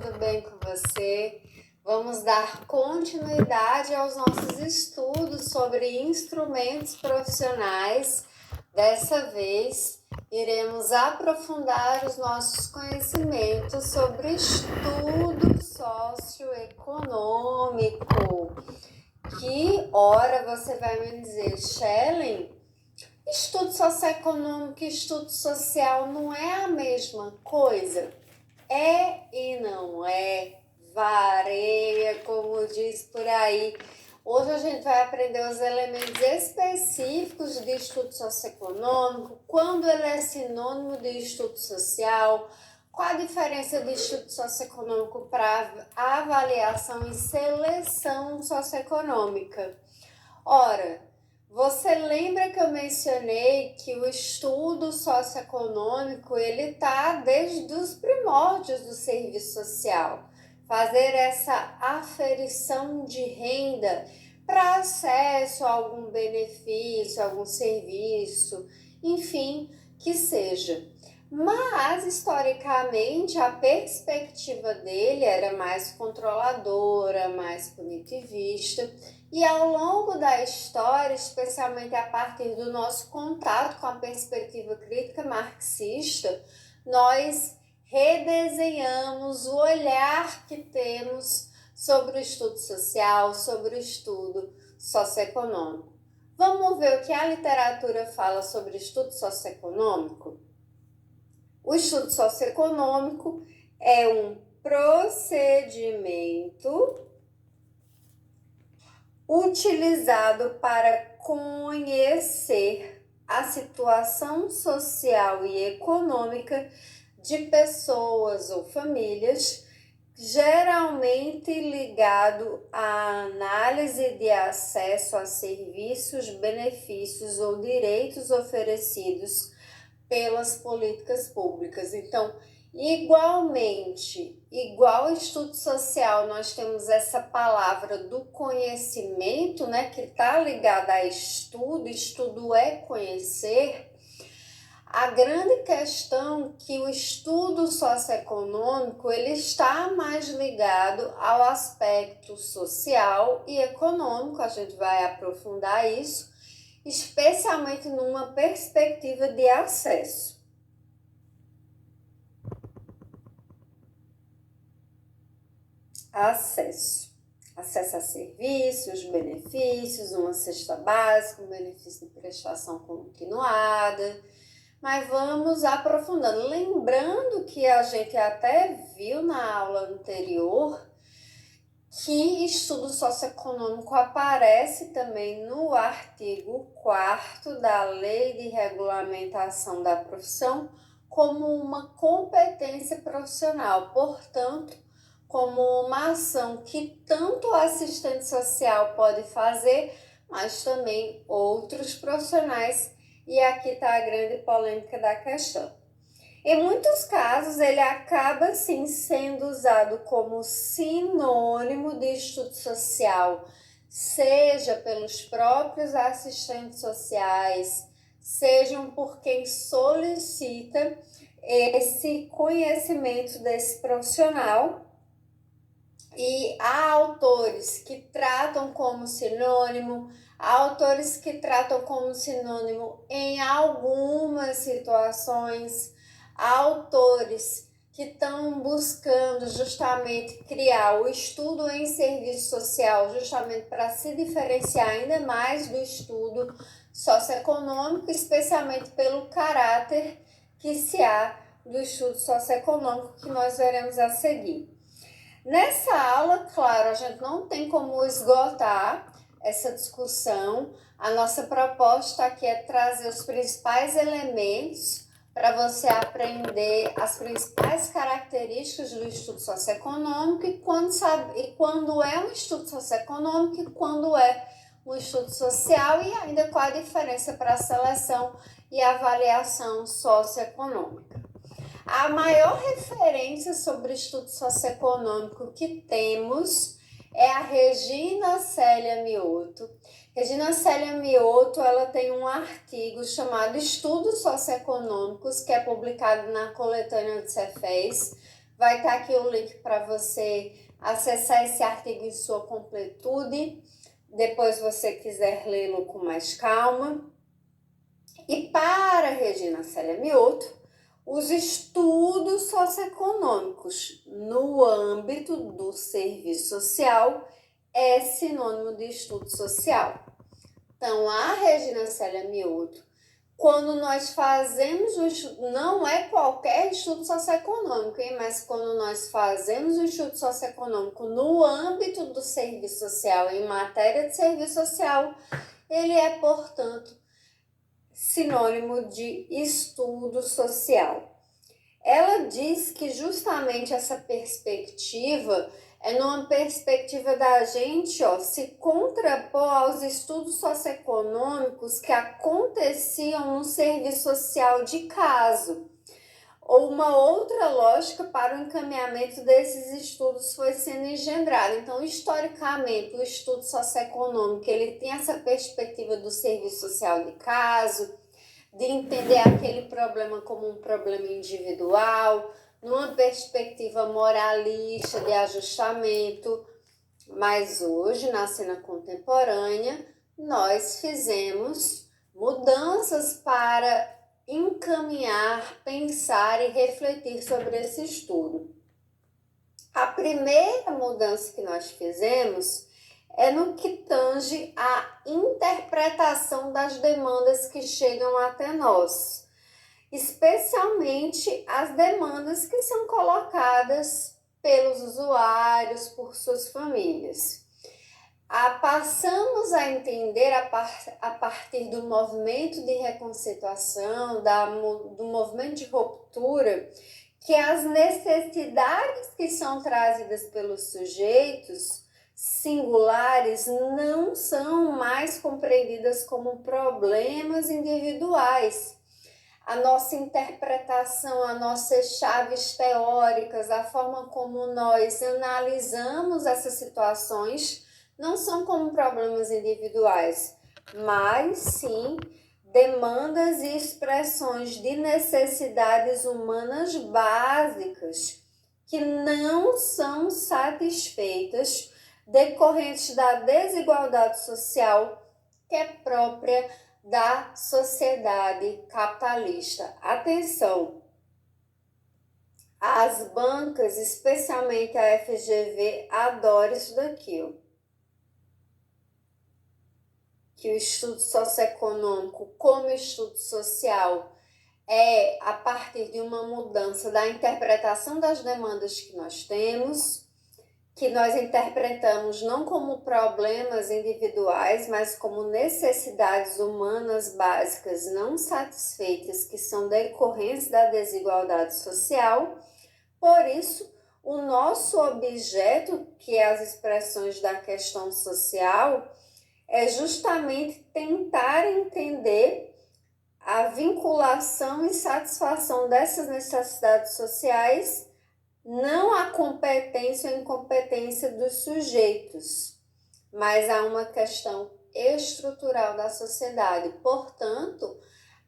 tudo bem com você? Vamos dar continuidade aos nossos estudos sobre instrumentos profissionais. Dessa vez, iremos aprofundar os nossos conhecimentos sobre estudo socioeconômico. Que hora você vai me dizer, Shellen? Estudo socioeconômico e estudo social não é a mesma coisa? É e não é, vareia, como diz por aí. Hoje a gente vai aprender os elementos específicos de estudo socioeconômico, quando ele é sinônimo de estudo social, qual a diferença de estudo socioeconômico para avaliação e seleção socioeconômica. Ora, você lembra que eu mencionei que o estudo socioeconômico ele está desde os primórdios do serviço social, fazer essa aferição de renda para acesso a algum benefício, algum serviço, enfim, que seja. Mas, historicamente, a perspectiva dele era mais controladora, mais punitivista, e ao longo da história, especialmente a partir do nosso contato com a perspectiva crítica marxista, nós redesenhamos o olhar que temos sobre o estudo social, sobre o estudo socioeconômico. Vamos ver o que a literatura fala sobre estudo socioeconômico? O estudo socioeconômico é um procedimento utilizado para conhecer a situação social e econômica de pessoas ou famílias, geralmente ligado à análise de acesso a serviços, benefícios ou direitos oferecidos pelas políticas públicas. Então, igual estudo social, nós temos essa palavra do conhecimento, né, que está ligada a estudo, estudo é conhecer. A grande questão é que o estudo socioeconômico ele está mais ligado ao aspecto social e econômico, a gente vai aprofundar isso, especialmente numa perspectiva de acesso. Acesso a serviços, benefícios, uma cesta básica, um benefício de prestação continuada. Mas vamos aprofundando. Lembrando que a gente até viu na aula anterior que estudo socioeconômico aparece também no artigo 4º da Lei de Regulamentação da Profissão como uma competência profissional, portanto, como uma ação que tanto o assistente social pode fazer, mas também outros profissionais, e aqui está a grande polêmica da questão. Em muitos casos, ele acaba, sim, sendo usado como sinônimo de estudo social, seja pelos próprios assistentes sociais, sejam por quem solicita esse conhecimento desse profissional. E há autores que tratam como sinônimo, há autores que tratam como sinônimo em algumas situações, há autores que estão buscando justamente criar o estudo em serviço social, justamente para se diferenciar ainda mais do estudo socioeconômico, especialmente pelo caráter que se há do estudo socioeconômico que nós veremos a seguir. Nessa aula, claro, a gente não tem como esgotar essa discussão. A nossa proposta aqui é trazer os principais elementos para você aprender as principais características do estudo socioeconômico e quando é um estudo socioeconômico e quando é um estudo social e ainda qual a diferença para a seleção e avaliação socioeconômica. A maior referência sobre estudo socioeconômico que temos é a Regina Célia Mioto. Regina Célia Mioto, ela tem um artigo chamado Estudos Socioeconômicos, que é publicado na coletânea de Cefés, Vai estar aqui o link para você acessar esse artigo em sua completude, depois você quiser lê-lo com mais calma. E para Regina Célia Mioto, os estudos socioeconômicos no âmbito do serviço social é sinônimo de estudo social. Então, a Regina Célia Mioto, quando nós fazemos o estudo, não é qualquer estudo socioeconômico, hein? Mas quando nós fazemos o estudo socioeconômico no âmbito do serviço social, em matéria de serviço social, ele é, portanto, sinônimo de estudo social. Ela diz que justamente essa perspectiva é numa perspectiva da gente se contrapor aos estudos socioeconômicos que aconteciam no serviço social de caso. Ou uma outra lógica para o encaminhamento desses estudos foi sendo engendrada. Então, historicamente, o estudo socioeconômico ele tem essa perspectiva do serviço social de caso, de entender aquele problema como um problema individual, numa perspectiva moralista de ajustamento. Mas hoje, na cena contemporânea, nós fizemos mudanças para encaminhar, pensar e refletir sobre esse estudo. A primeira mudança que nós fizemos é no que tange à interpretação das demandas que chegam até nós, especialmente as demandas que são colocadas pelos usuários, por suas famílias. Passamos a entender a partir do movimento de reconceituação, do movimento de ruptura, que as necessidades que são trazidas pelos sujeitos singulares não são mais compreendidas como problemas individuais. A nossa interpretação, as nossas chaves teóricas, a forma como nós analisamos essas situações não são como problemas individuais, mas sim demandas e expressões de necessidades humanas básicas que não são satisfeitas decorrentes da desigualdade social que é própria da sociedade capitalista. Atenção! As bancas, especialmente a FGV, adoram isso daqui, que o estudo socioeconômico como estudo social é a partir de uma mudança da interpretação das demandas que nós temos, que nós interpretamos não como problemas individuais, mas como necessidades humanas básicas não satisfeitas, que são decorrentes da desigualdade social. Por isso, o nosso objeto, que é as expressões da questão social, é justamente tentar entender a vinculação e satisfação dessas necessidades sociais, não a competência ou incompetência dos sujeitos, mas a uma questão estrutural da sociedade. Portanto,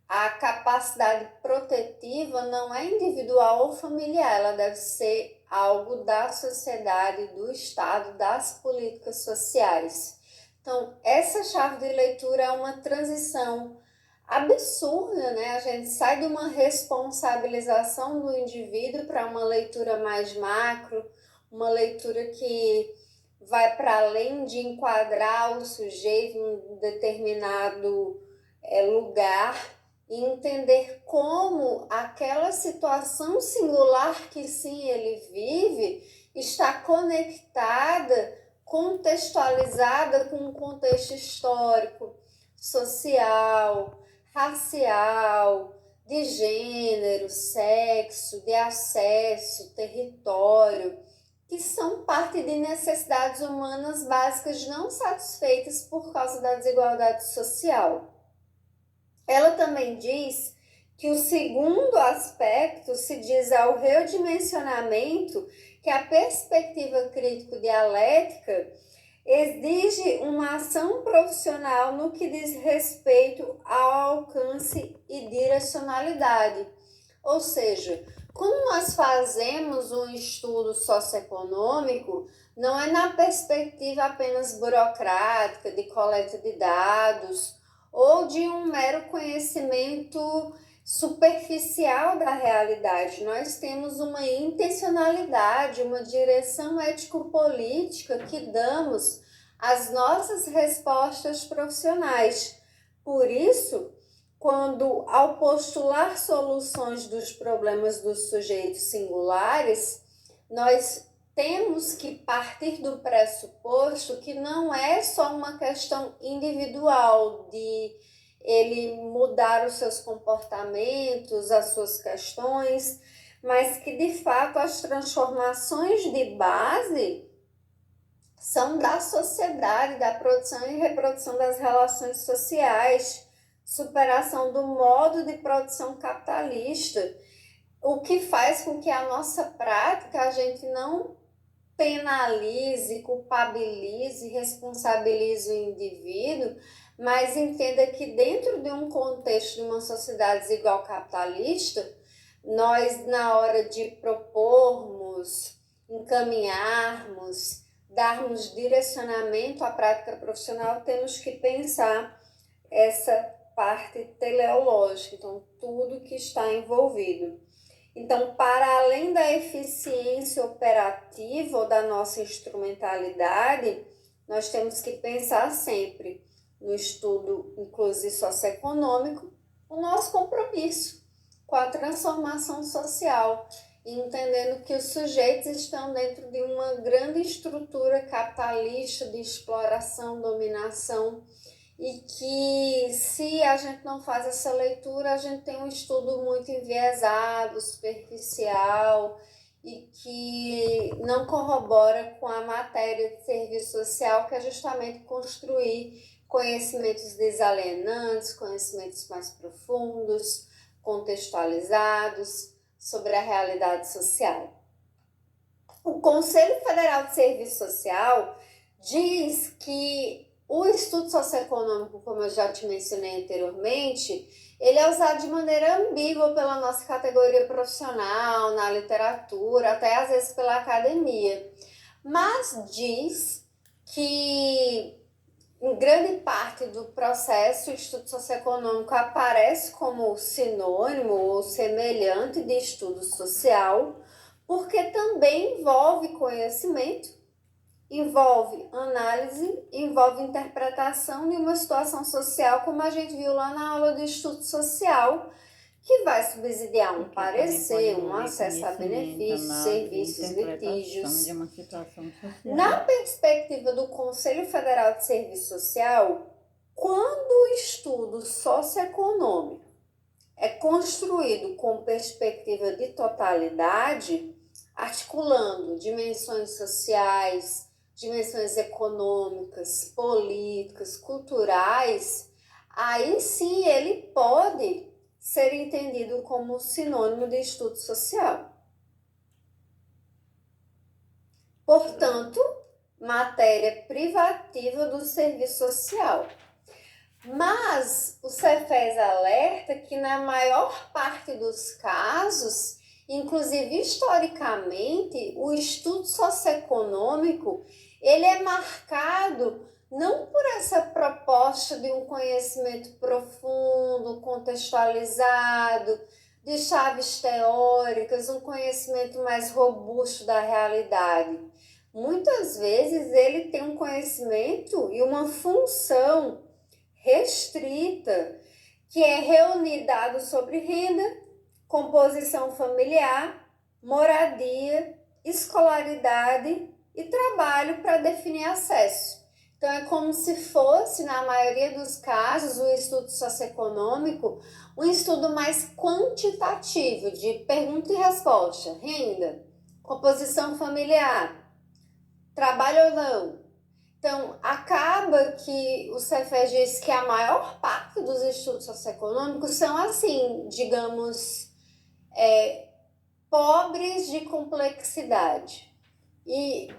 a capacidade protetiva não é individual ou familiar, ela deve ser algo da sociedade, do Estado, das políticas sociais. Então, essa chave de leitura é uma transição absurda, né? A gente sai de uma responsabilização do indivíduo para uma leitura mais macro, uma leitura que vai para além de enquadrar o sujeito em um determinado lugar e entender como aquela situação singular que sim ele vive está conectada, contextualizada com um contexto histórico, social, racial, de gênero, sexo, de acesso, território, que são parte de necessidades humanas básicas não satisfeitas por causa da desigualdade social. Ela também diz que o segundo aspecto se diz ao redimensionamento, que a perspectiva crítico-dialética exige uma ação profissional no que diz respeito ao alcance e direcionalidade. Ou seja, quando nós fazemos um estudo socioeconômico, não é na perspectiva apenas burocrática de coleta de dados ou de um mero conhecimento superficial da realidade. Nós temos uma intencionalidade, uma direção ético-política que damos às nossas respostas profissionais. Por isso, quando, ao postular soluções dos problemas dos sujeitos singulares, nós temos que partir do pressuposto que não é só uma questão individual de ele mudar os seus comportamentos, as suas questões, mas que de fato as transformações de base são da sociedade, da produção e reprodução das relações sociais, superação do modo de produção capitalista, o que faz com que a nossa prática a gente não penalize, culpabilize, responsabilize o indivíduo, mas entenda que dentro de um contexto de uma sociedade desigual capitalista, nós, na hora de propormos, encaminharmos, darmos direcionamento à prática profissional, temos que pensar essa parte teleológica, então tudo que está envolvido. Então, para além da eficiência operativa ou da nossa instrumentalidade, nós temos que pensar sempre no estudo inclusive socioeconômico, o nosso compromisso com a transformação social, entendendo que os sujeitos estão dentro de uma grande estrutura capitalista de exploração, dominação, e que se a gente não faz essa leitura, a gente tem um estudo muito enviesado, superficial e que não corrobora com a matéria de serviço social, que é justamente construir conhecimentos desalienantes, conhecimentos mais profundos, contextualizados sobre a realidade social. O Conselho Federal de Serviço Social diz que o estudo socioeconômico, como eu já te mencionei anteriormente, ele é usado de maneira ambígua pela nossa categoria profissional, na literatura, até às vezes pela academia. Mas diz que em grande parte do processo, o estudo socioeconômico aparece como sinônimo ou semelhante de estudo social, porque também envolve conhecimento, envolve análise, envolve interpretação de uma situação social, como a gente viu lá na aula do estudo social, que vai subsidiar um parecer, um acesso a benefícios, serviços, litígios. De uma situação social. Na perspectiva do Conselho Federal de Serviço Social, quando o estudo socioeconômico é construído com perspectiva de totalidade, articulando dimensões sociais, dimensões econômicas, políticas, culturais, aí sim ele pode ser entendido como sinônimo de estudo social. Portanto, matéria privativa do serviço social. Mas o Cefes alerta que na maior parte dos casos, inclusive historicamente, o estudo socioeconômico ele é marcado não por essa proposta de um conhecimento profundo, contextualizado, de chaves teóricas, um conhecimento mais robusto da realidade. Muitas vezes ele tem um conhecimento e uma função restrita, que é reunir dados sobre renda, composição familiar, moradia, escolaridade e trabalho para definir acesso. Então, é como se fosse, na maioria dos casos, o estudo socioeconômico, um estudo mais quantitativo, de pergunta e resposta, renda, composição familiar, trabalho ou não. Então, acaba que o Cefes diz que a maior parte dos estudos socioeconômicos são assim, digamos, pobres de complexidade. E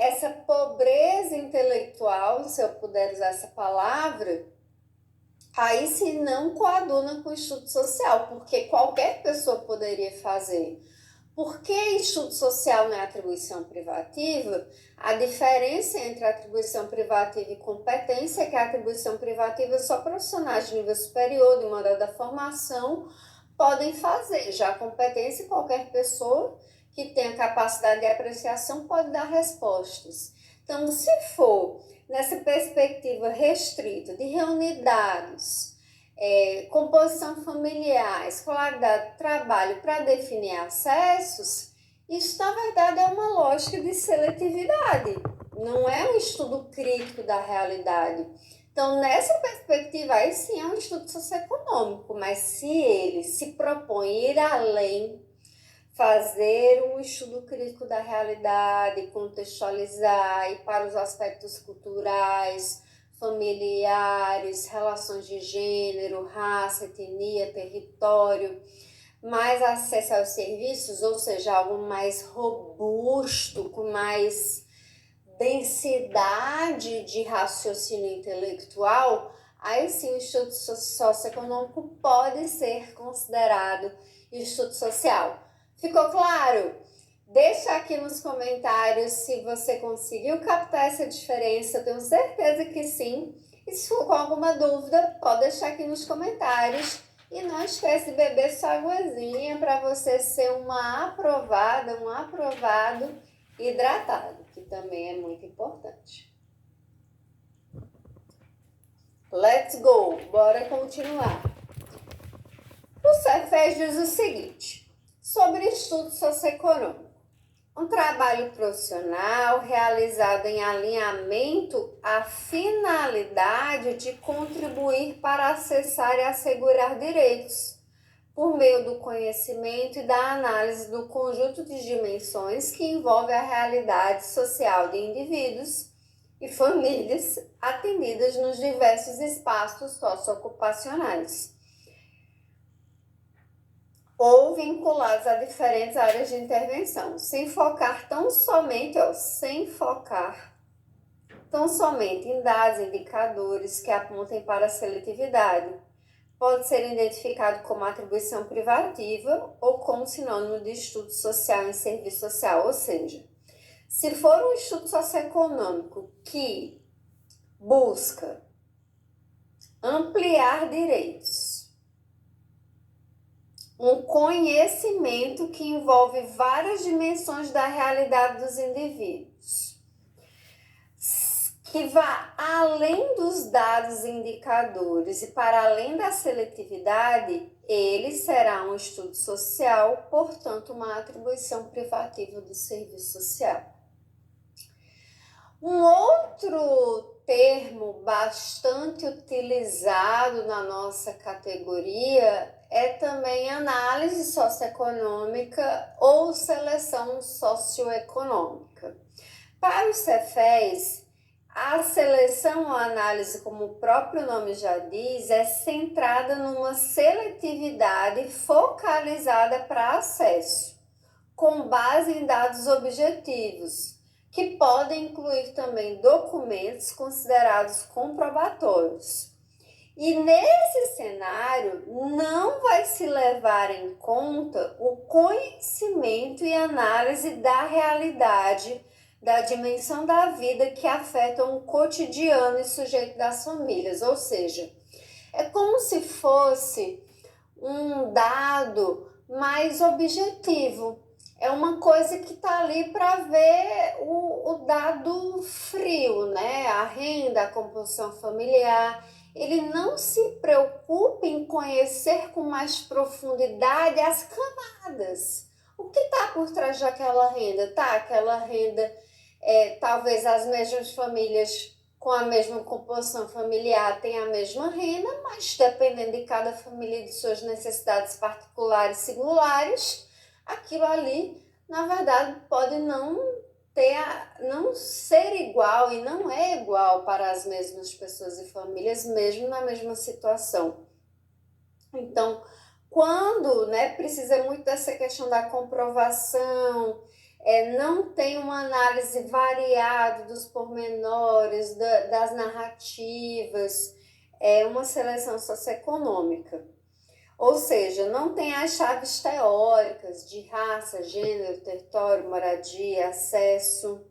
essa pobreza intelectual, se eu puder usar essa palavra, aí se não coaduna com o estudo social, porque qualquer pessoa poderia fazer. Porque estudo social não é atribuição privativa, a diferença entre atribuição privativa e competência é que a atribuição privativa só profissionais de nível superior, de uma da formação, podem fazer. Já a competência, qualquer pessoa que tenha capacidade de apreciação pode dar respostas. Então, se for nessa perspectiva restrita de reunir dados, composição familiar, escolaridade, trabalho para definir acessos, isso na verdade é uma lógica de seletividade, não é um estudo crítico da realidade. Então, nessa perspectiva, aí sim é um estudo socioeconômico, mas se ele se propõe ir além, fazer um estudo crítico da realidade, contextualizar e para os aspectos culturais, familiares, relações de gênero, raça, etnia, território, mais acesso aos serviços, ou seja, algo mais robusto, com mais densidade de raciocínio intelectual, aí sim o estudo socioeconômico pode ser considerado estudo social. Ficou claro? Deixa aqui nos comentários se você conseguiu captar essa diferença, eu tenho certeza que sim. E se for com alguma dúvida, pode deixar aqui nos comentários. E não esquece de beber sua aguazinha para você ser uma aprovada, um aprovado hidratado, que também é muito importante. Let's go! Bora continuar. O Cefes diz o seguinte, sobre estudo socioeconômico. Um trabalho profissional realizado em alinhamento à finalidade de contribuir para acessar e assegurar direitos, por meio do conhecimento e da análise do conjunto de dimensões que envolve a realidade social de indivíduos e famílias atendidas nos diversos espaços socioocupacionais ou vinculados a diferentes áreas de intervenção, sem focar tão somente em dados, indicadores que apontem para a seletividade. Pode ser identificado como atribuição privativa ou como sinônimo de estudo social em serviço social, ou seja, se for um estudo socioeconômico que busca ampliar direitos, um conhecimento que envolve várias dimensões da realidade dos indivíduos, que vá além dos dados indicadores e para além da seletividade, ele será um estudo social, portanto, uma atribuição privativa do serviço social. Um outro termo bastante utilizado na nossa categoria é também análise socioeconômica ou seleção socioeconômica. Para o Cefes, a seleção ou análise, como o próprio nome já diz, é centrada numa seletividade focalizada para acesso, com base em dados objetivos, que podem incluir também documentos considerados comprobatórios. E nesse cenário, não vai se levar em conta o conhecimento e análise da realidade, da dimensão da vida que afetam o cotidiano e sujeito das famílias. Ou seja, é como se fosse um dado mais objetivo. É uma coisa que está ali para ver o dado frio, né? A renda, a composição familiar. Ele não se preocupa em conhecer com mais profundidade as camadas. O que está por trás daquela renda? Tá, aquela renda, talvez as mesmas famílias com a mesma composição familiar têm a mesma renda, mas dependendo de cada família e de suas necessidades particulares e singulares, aquilo ali, na verdade, pode não ser igual e não é igual para as mesmas pessoas e famílias, mesmo na mesma situação. Então, quando precisa muito dessa questão da comprovação, não tem uma análise variada dos pormenores, das narrativas, é uma seleção socioeconômica. Ou seja, não tem as chaves teóricas de raça, gênero, território, moradia, acesso.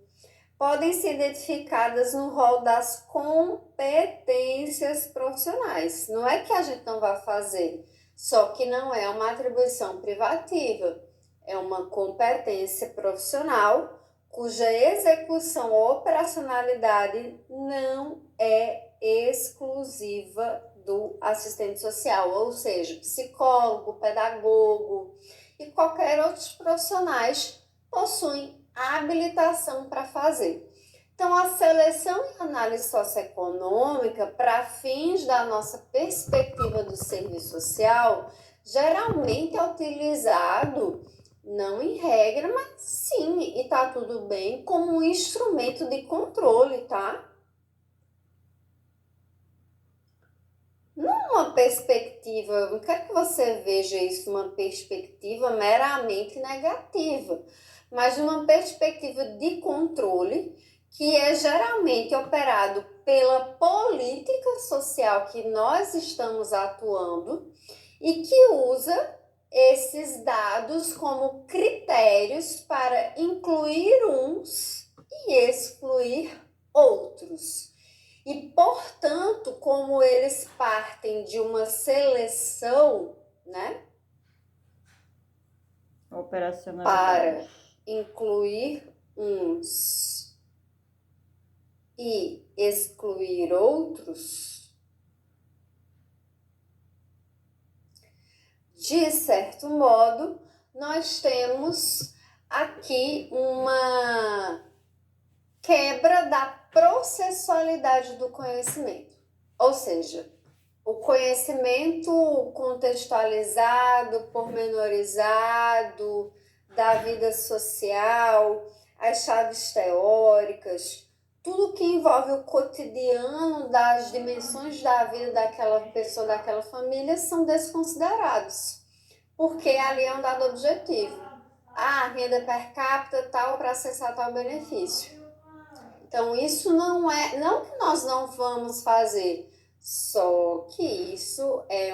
Podem ser identificadas no rol das competências profissionais. Não é que a gente não vai fazer, só que não é uma atribuição privativa, é uma competência profissional cuja execução ou operacionalidade não é exclusiva do assistente social, ou seja, psicólogo, pedagogo e qualquer outros profissionais possuem habilitação para fazer. Então, a seleção e análise socioeconômica, para fins da nossa perspectiva do serviço social, geralmente é utilizado, não em regra, mas sim, e tá tudo bem, como um instrumento de controle, tá? Uma perspectiva, não quero que você veja isso uma perspectiva meramente negativa, mas uma perspectiva de controle que é geralmente operado pela política social que nós estamos atuando e que usa esses dados como critérios para incluir uns e excluir outros. E, portanto, como eles partem de uma seleção, né, para incluir uns e excluir outros, de certo modo, nós temos aqui uma quebra da processualidade do conhecimento. Ou seja, o conhecimento contextualizado, pormenorizado da vida social, as chaves teóricas, tudo que envolve o cotidiano das dimensões da vida daquela pessoa, daquela família, são desconsiderados, porque ali é um dado objetivo. Renda per capita tal para acessar tal benefício. Então, isso não que nós não vamos fazer, só que isso é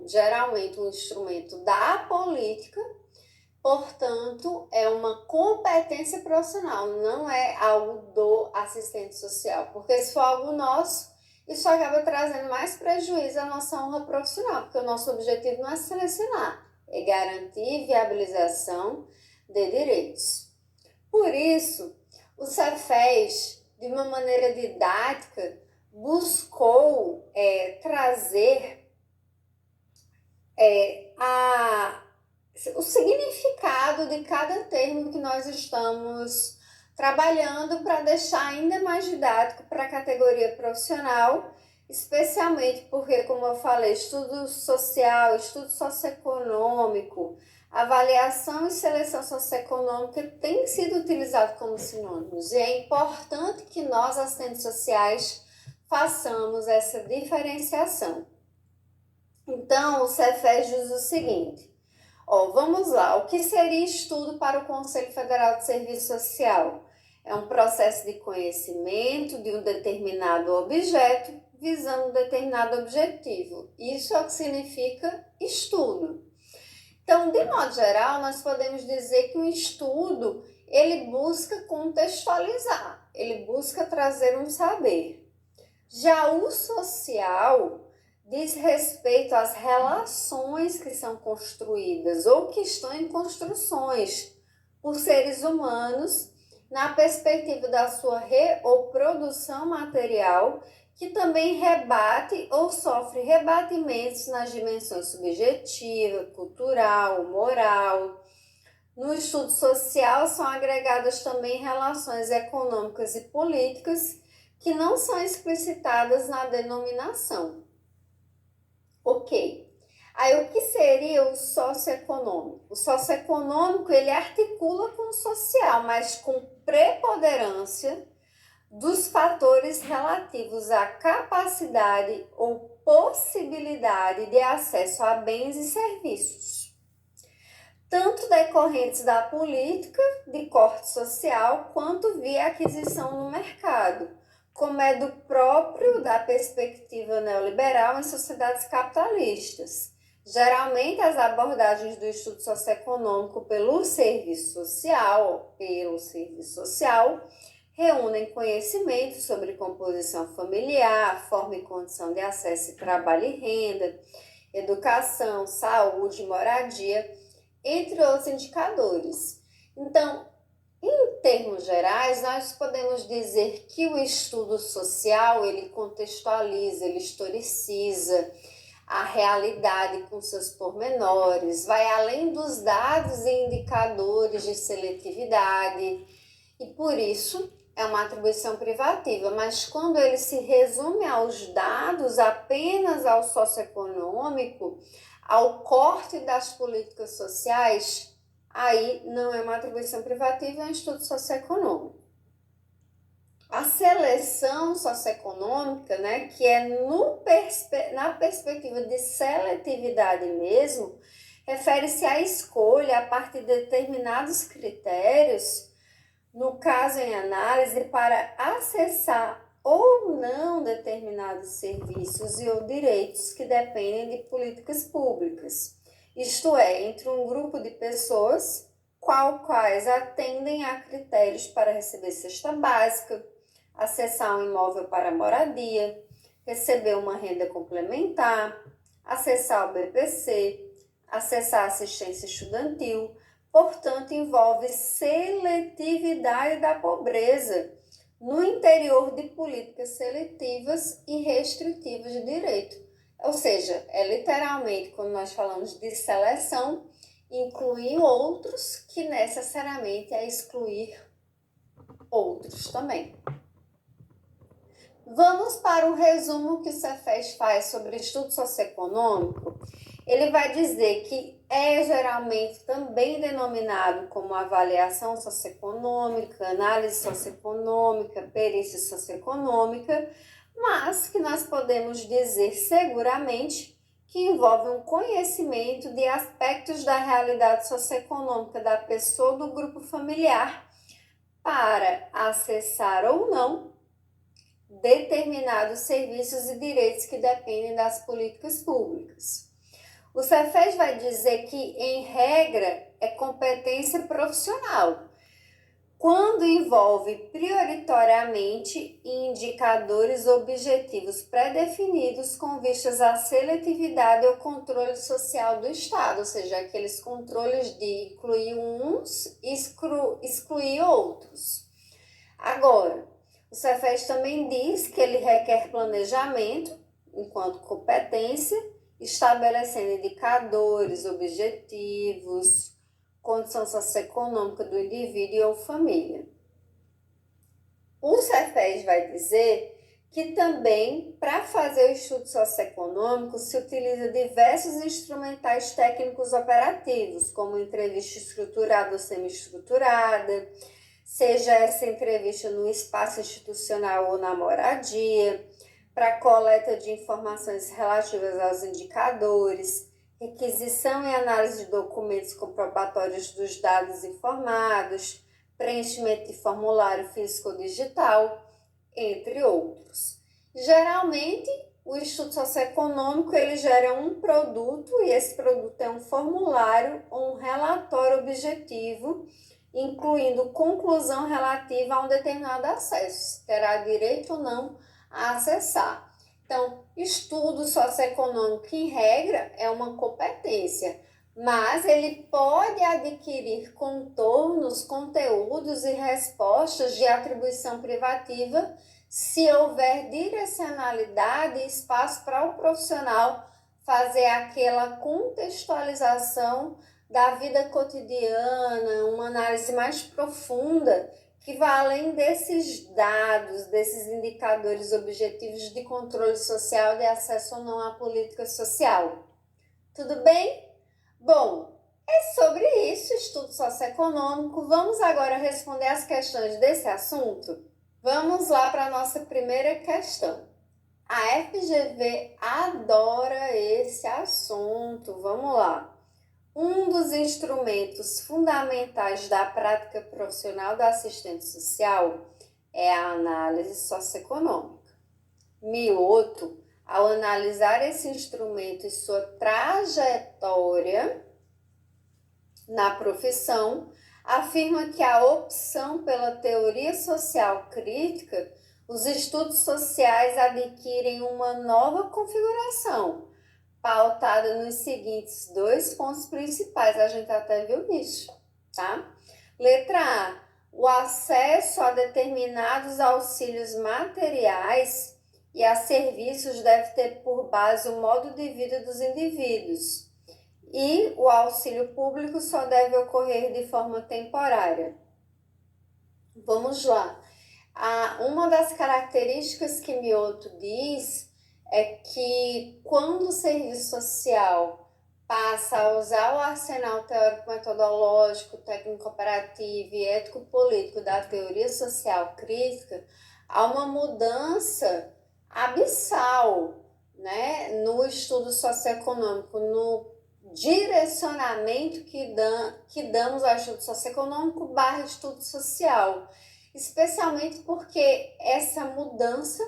geralmente um instrumento da política, portanto, é uma competência profissional, não é algo do assistente social, porque se for algo nosso, isso acaba trazendo mais prejuízo à nossa honra profissional, porque o nosso objetivo não é selecionar, é garantir viabilização de direitos. Por isso, o Cefes, de uma maneira didática, buscou trazer o significado de cada termo que nós estamos trabalhando para deixar ainda mais didático para a categoria profissional, especialmente porque, como eu falei, estudo social, estudo socioeconômico, avaliação e seleção socioeconômica tem sido utilizado como sinônimos. E é importante que nós, assistentes sociais, façamos essa diferenciação. Então, o Cefes diz o seguinte, vamos lá, o que seria estudo para o Conselho Federal de Serviço Social? É um processo de conhecimento de um determinado objeto visando um determinado objetivo. Isso é o que significa estudo. Então, de modo geral, nós podemos dizer que o estudo, ele busca contextualizar, ele busca trazer um saber. Já o social diz respeito às relações que são construídas ou que estão em construções por seres humanos na perspectiva da sua reprodução material, que também rebate ou sofre rebatimentos nas dimensões subjetiva, cultural, moral. No estudo social são agregadas também relações econômicas e políticas que não são explicitadas na denominação. Ok. Aí, o que seria o socioeconômico? O socioeconômico, ele articula com o social, mas com preponderância dos fatores relativos à capacidade ou possibilidade de acesso a bens e serviços, tanto decorrentes da política de corte social, quanto via aquisição no mercado, como é do próprio da perspectiva neoliberal em sociedades capitalistas. Geralmente, as abordagens do estudo socioeconômico pelo serviço social, reúnem conhecimento sobre composição familiar, forma e condição de acesso a trabalho e renda, educação, saúde, moradia, entre outros indicadores. Então, em termos gerais, nós podemos dizer que o estudo social, ele contextualiza, ele historiciza a realidade com seus pormenores, vai além dos dados e indicadores de seletividade, e por isso é uma atribuição privativa, mas quando ele se resume aos dados, apenas ao socioeconômico, ao corte das políticas sociais, aí não é uma atribuição privativa, é um estudo socioeconômico. A seleção socioeconômica, né, que é na perspectiva de seletividade mesmo, refere-se à escolha a partir de determinados critérios, no caso em análise, para acessar ou não determinados serviços e ou direitos que dependem de políticas públicas, isto é, entre um grupo de pessoas quais atendem a critérios para receber cesta básica, acessar um imóvel para moradia, receber uma renda complementar, acessar o BPC, acessar assistência estudantil. Portanto, envolve seletividade da pobreza no interior de políticas seletivas e restritivas de direito. Ou seja, é literalmente, quando nós falamos de seleção, incluir outros que necessariamente é excluir outros também. Vamos para o resumo que o Cefes faz sobre estudo socioeconômico. Ele vai dizer que é geralmente também denominado como avaliação socioeconômica, análise socioeconômica, perícia socioeconômica, mas que nós podemos dizer seguramente que envolve um conhecimento de aspectos da realidade socioeconômica da pessoa do grupo familiar para acessar ou não determinados serviços e direitos que dependem das políticas públicas. O Cefes vai dizer que, em regra, é competência profissional, quando envolve prioritariamente indicadores objetivos pré-definidos com vistas à seletividade ou controle social do Estado, ou seja, aqueles controles de incluir uns e excluir outros. Agora, o Cefes também diz que ele requer planejamento enquanto competência, estabelecendo indicadores, objetivos, condição socioeconômica do indivíduo ou família. O Cefes vai dizer que também, para fazer o estudo socioeconômico, se utiliza diversos instrumentais técnicos operativos, como entrevista estruturada ou semi-estruturada, seja essa entrevista no espaço institucional ou na moradia, para coleta de informações relativas aos indicadores, requisição e análise de documentos comprobatórios dos dados informados, preenchimento de formulário físico-digital, entre outros. Geralmente, o estudo socioeconômico ele gera um produto e esse produto é um formulário ou um relatório objetivo, incluindo conclusão relativa a um determinado acesso, se terá direito ou não a acessar. Então, estudo socioeconômico, em regra, é uma competência, mas ele pode adquirir contornos, conteúdos e respostas de atribuição privativa se houver direcionalidade e espaço para o profissional fazer aquela contextualização da vida cotidiana, uma análise mais profunda que vai além desses dados, desses indicadores objetivos de controle social de acesso ou não à política social. Tudo bem? Bom, é sobre isso, estudo socioeconômico. Vamos agora responder as questões desse assunto? Vamos lá para a nossa primeira questão. A FGV adora esse assunto. Vamos lá. Um dos instrumentos fundamentais da prática profissional do assistente social é a análise socioeconômica. Mioto, ao analisar esse instrumento e sua trajetória na profissão, afirma que a opção pela teoria social crítica, os estudos sociais adquirem uma nova configuração, pautada nos seguintes 2 pontos principais, a gente até viu isso, tá? Letra A, o acesso a determinados auxílios materiais e a serviços deve ter por base o modo de vida dos indivíduos, e o auxílio público só deve ocorrer de forma temporária. Vamos lá. Uma das características que Mioto diz é que quando o serviço social passa a usar o arsenal teórico-metodológico, técnico-operativo e ético-político da teoria social crítica, há uma mudança abissal, né, no estudo socioeconômico, no direcionamento que damos ao estudo socioeconômico / estudo social, especialmente porque essa mudança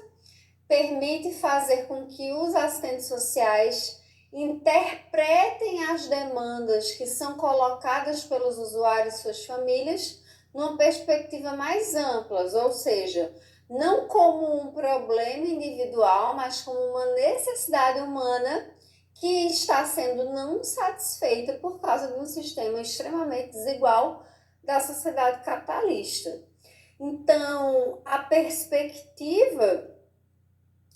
permite fazer com que os assistentes sociais interpretem as demandas que são colocadas pelos usuários e suas famílias numa perspectiva mais ampla, ou seja, não como um problema individual, mas como uma necessidade humana que está sendo não satisfeita por causa de um sistema extremamente desigual da sociedade capitalista. Então, a perspectiva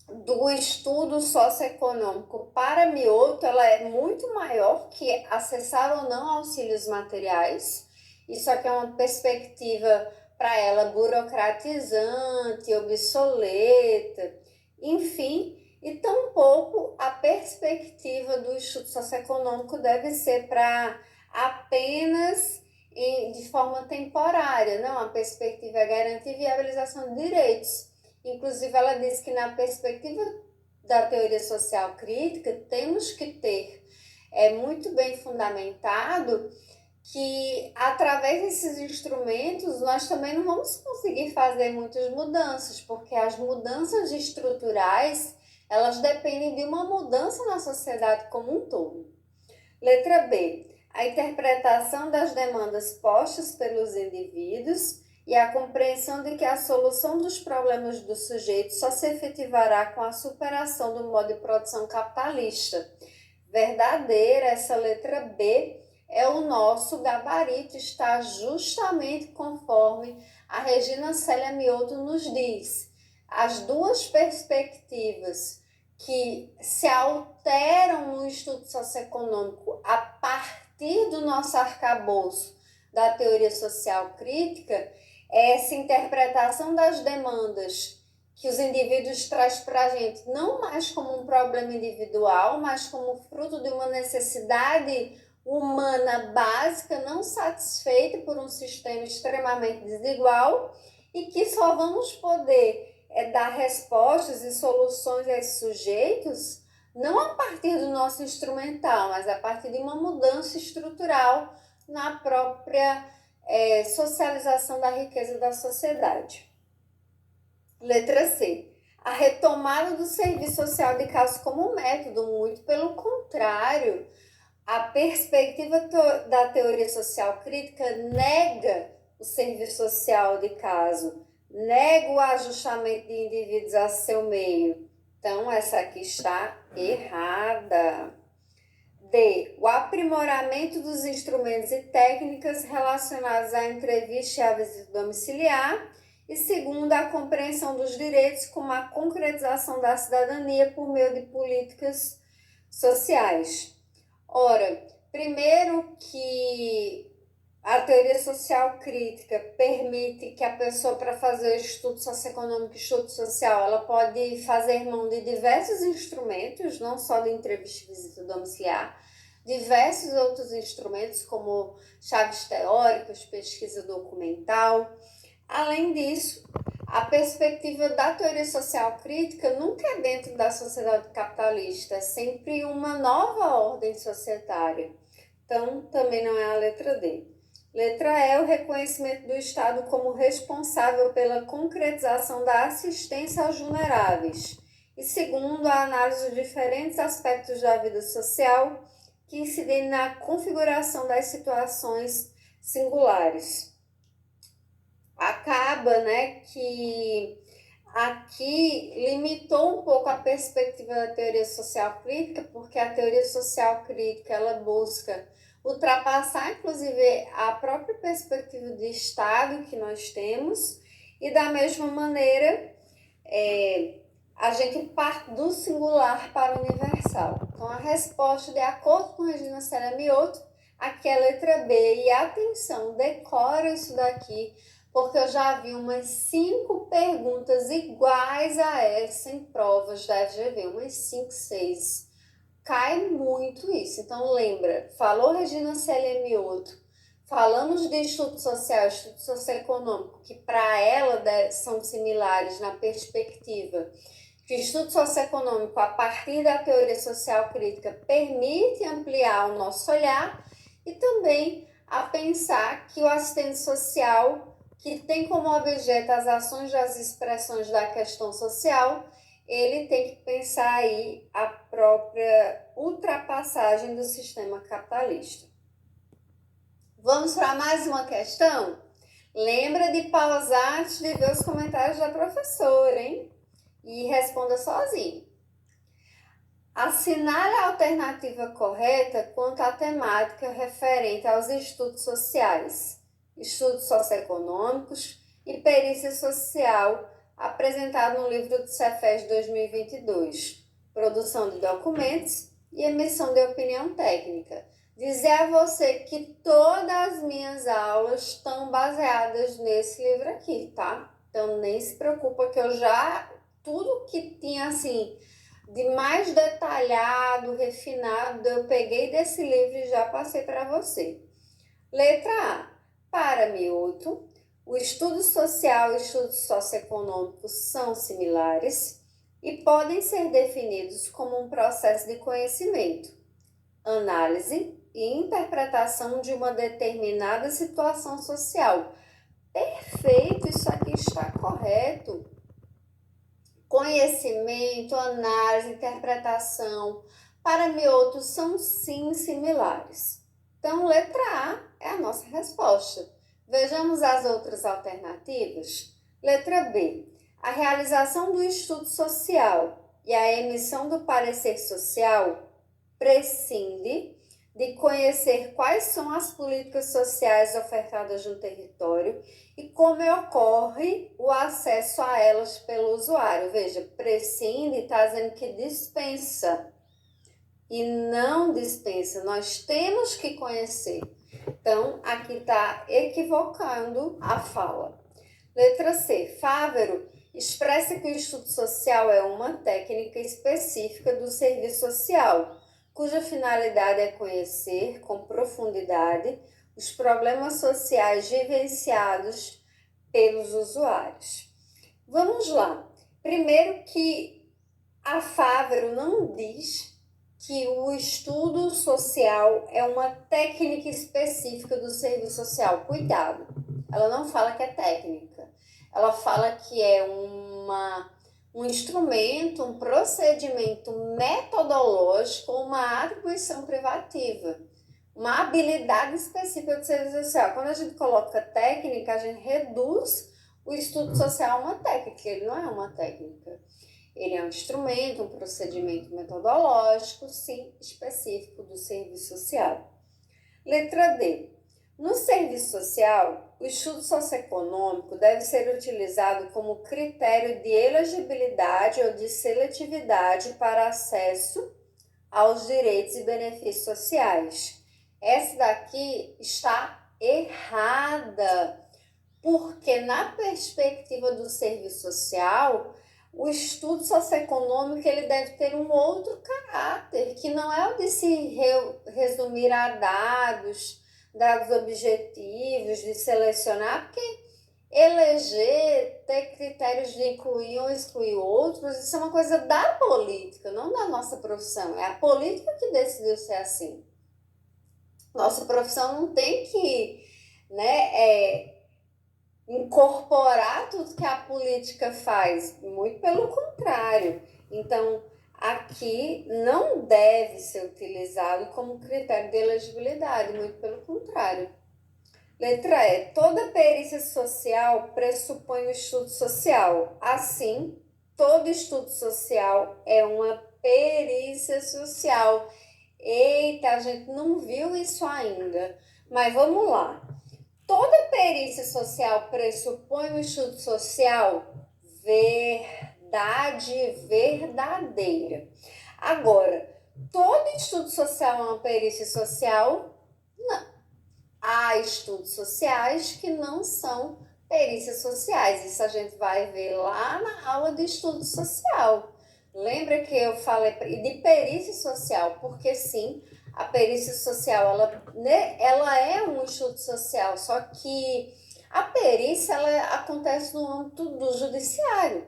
do estudo socioeconômico para Mioto, ela é muito maior que acessar ou não auxílios materiais. Isso aqui é uma perspectiva para ela burocratizante, obsoleta, enfim, e tampouco a perspectiva do estudo socioeconômico deve ser para apenas de forma temporária, não, a perspectiva é garantir viabilização de direitos. Inclusive, ela diz que na perspectiva da teoria social crítica, temos que ter muito bem fundamentado que através desses instrumentos nós também não vamos conseguir fazer muitas mudanças, porque as mudanças estruturais, elas dependem de uma mudança na sociedade como um todo. Letra B, a interpretação das demandas postas pelos indivíduos e a compreensão de que a solução dos problemas do sujeito só se efetivará com a superação do modo de produção capitalista. Verdadeira, essa letra B é o nosso gabarito, está justamente conforme a Regina Célia Mioto nos diz. As duas perspectivas que se alteram no estudo socioeconômico a partir do nosso arcabouço da teoria social crítica é essa interpretação das demandas que os indivíduos trazem para a gente, não mais como um problema individual, mas como fruto de uma necessidade humana básica não satisfeita por um sistema extremamente desigual e que só vamos poder dar respostas e soluções a esses sujeitos não a partir do nosso instrumental, mas a partir de uma mudança estrutural na própria socialização da riqueza da sociedade. Letra C. A retomada do serviço social de caso como método, muito pelo contrário, a perspectiva da teoria social crítica nega o serviço social de caso, nega o ajustamento de indivíduos a seu meio. Então, essa aqui está errada. D. O aprimoramento dos instrumentos e técnicas relacionados à entrevista e à visita domiciliar. E segundo, a compreensão dos direitos como a concretização da cidadania por meio de políticas sociais. Ora, primeiro que a teoria social crítica permite que a pessoa, para fazer estudo socioeconômico e estudo social, ela pode fazer mão de diversos instrumentos, não só de entrevista e visita domiciliar, diversos outros instrumentos, como chaves teóricas, pesquisa documental. Além disso, a perspectiva da teoria social crítica nunca é dentro da sociedade capitalista, é sempre uma nova ordem societária. Então, também não é a letra D. Letra E, o reconhecimento do Estado como responsável pela concretização da assistência aos vulneráveis. E segundo, a análise dos diferentes aspectos da vida social que incidem na configuração das situações singulares. Acaba, que aqui limitou um pouco a perspectiva da teoria social crítica, porque a teoria social crítica ela busca ultrapassar, inclusive, a própria perspectiva de Estado que nós temos, e da mesma maneira a gente parte do singular para o universal. Então, a resposta, de acordo com Regina Célia Mioto, aqui é a letra B. E atenção, decora isso daqui, porque eu já vi umas 5 perguntas iguais a essa em provas da FGV, umas 5, 6. Cai muito isso. Então, lembra, falou Regina Célia Mioto, falamos de estudo social, estudo socioeconômico, que para ela são similares na perspectiva que o estudo socioeconômico, a partir da teoria social crítica, permite ampliar o nosso olhar e também a pensar que o assistente social, que tem como objeto as ações e as expressões da questão social, ele tem que pensar aí a própria ultrapassagem do sistema capitalista. Vamos para mais uma questão? Lembra de pausar antes de ver os comentários da professora, hein? E responda sozinho. Assinale a alternativa correta quanto à temática referente aos estudos sociais, estudos socioeconômicos e perícia social apresentado no livro do Cefes 2022, produção de documentos e emissão de opinião técnica. Dizer a você que todas as minhas aulas estão baseadas nesse livro aqui, tá? Então nem se preocupa que eu já... Tudo que tinha, assim, de mais detalhado, refinado, eu peguei desse livro e já passei para você. Letra A. Para Mioto, o estudo social e o estudo socioeconômico são similares e podem ser definidos como um processo de conhecimento, análise e interpretação de uma determinada situação social. Perfeito, isso aqui está correto. Conhecimento, análise, interpretação, para Mioto são sim similares. Então, letra A é a nossa resposta. Vejamos as outras alternativas. Letra B. A realização do estudo social e a emissão do parecer social prescinde de conhecer quais são as políticas sociais ofertadas no território e como ocorre o acesso a elas pelo usuário. Veja, prescinde está dizendo que dispensa e não dispensa. Nós temos que conhecer. Então, aqui está equivocando a fala. Letra C. Fávero expressa que o estudo social é uma técnica específica do serviço social, cuja finalidade é conhecer com profundidade os problemas sociais vivenciados pelos usuários. Vamos lá. Primeiro que a Fávero não diz que o estudo social é uma técnica específica do serviço social. Cuidado, ela não fala que é técnica. Ela fala que é um instrumento, um procedimento metodológico, uma atribuição privativa, uma habilidade específica do serviço social. Quando a gente coloca técnica, a gente reduz o estudo social a uma técnica. Ele não é uma técnica. Ele é um instrumento, um procedimento metodológico, sim, específico do serviço social. Letra D. No serviço social, o estudo socioeconômico deve ser utilizado como critério de elegibilidade ou de seletividade para acesso aos direitos e benefícios sociais. Essa daqui está errada, porque na perspectiva do serviço social, o estudo socioeconômico ele deve ter um outro caráter, que não é o de se resumir a dados objetivos, de selecionar, porque eleger, ter critérios de incluir ou excluir outros, isso é uma coisa da política, não da nossa profissão. É a política que decidiu ser assim. Nossa profissão não tem que né, incorporar tudo que a política faz, muito pelo contrário. Então, aqui não deve ser utilizado como critério de elegibilidade, muito pelo contrário. Letra E. Toda perícia social pressupõe o estudo social. Assim, todo estudo social é uma perícia social. Eita, a gente não viu isso ainda. Mas vamos lá. Toda perícia social pressupõe o estudo social? Verdade verdadeira. Agora, todo estudo social é uma perícia social? Não. Há estudos sociais que não são perícias sociais. Isso a gente vai ver lá na aula de estudo social. Lembra que eu falei de perícia social? Porque sim, a perícia social ela é um estudo social, só que a perícia ela acontece no âmbito do judiciário,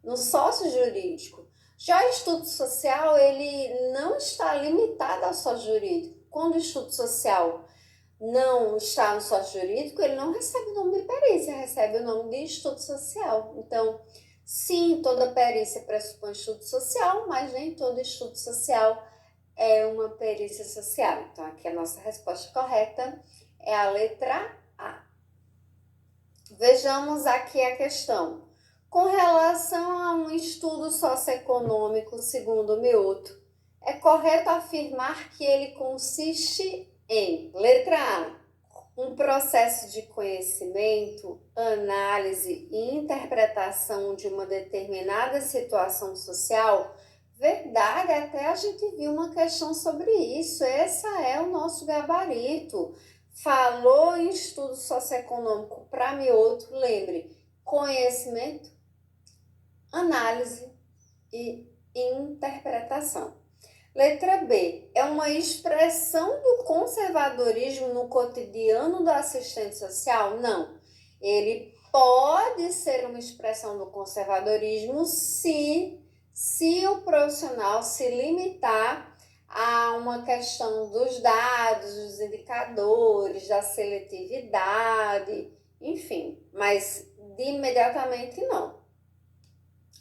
no sócio jurídico. Já o estudo social, ele não está limitado ao sócio jurídico. Quando o estudo social não está no sócio jurídico, ele não recebe o nome de perícia, recebe o nome de estudo social. Então, sim, toda perícia pressupõe estudo social, mas nem todo estudo social é uma perícia social. Então, aqui a nossa resposta correta é a letra A. Vejamos aqui a questão. Com relação a um estudo socioeconômico, segundo Mioto, é correto afirmar que ele consiste em, letra A, um processo de conhecimento, análise e interpretação de uma determinada situação social? Verdade, até a gente viu uma questão sobre isso. Esse é o nosso gabarito. Falou em estudo socioeconômico para Mioto, lembre, conhecimento, análise e interpretação. Letra B. É uma expressão do conservadorismo no cotidiano do assistente social? Não. Ele pode ser uma expressão do conservadorismo se o profissional se limitar a uma questão dos dados, dos indicadores, da seletividade, enfim, mas de imediatamente não.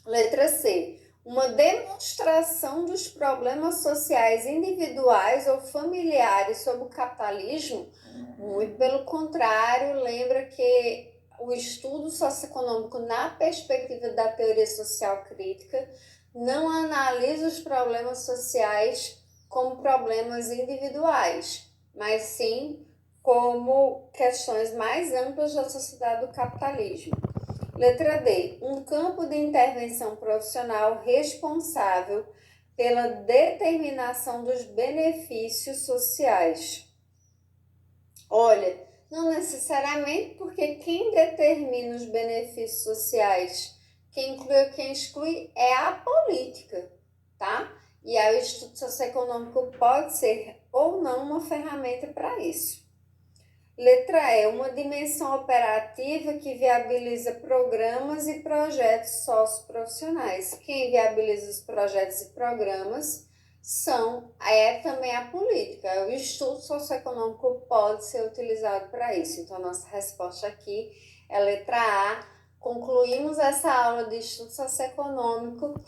Letra C. Uma demonstração dos problemas sociais individuais ou familiares sob o capitalismo? Muito pelo contrário, lembra que o estudo socioeconômico na perspectiva da teoria social crítica não analisa os problemas sociais como problemas individuais, mas sim como questões mais amplas da sociedade do capitalismo. Letra D. Um campo de intervenção profissional responsável pela determinação dos benefícios sociais. Olha, não necessariamente, porque quem determina os benefícios sociais, quem exclui é a política, tá? E aí o estudo socioeconômico pode ser ou não uma ferramenta para isso. Letra E, uma dimensão operativa que viabiliza programas e projetos socioprofissionais. Quem viabiliza os projetos e programas é também a política. O estudo socioeconômico pode ser utilizado para isso. Então, a nossa resposta aqui é letra A. Concluímos essa aula de estudo socioeconômico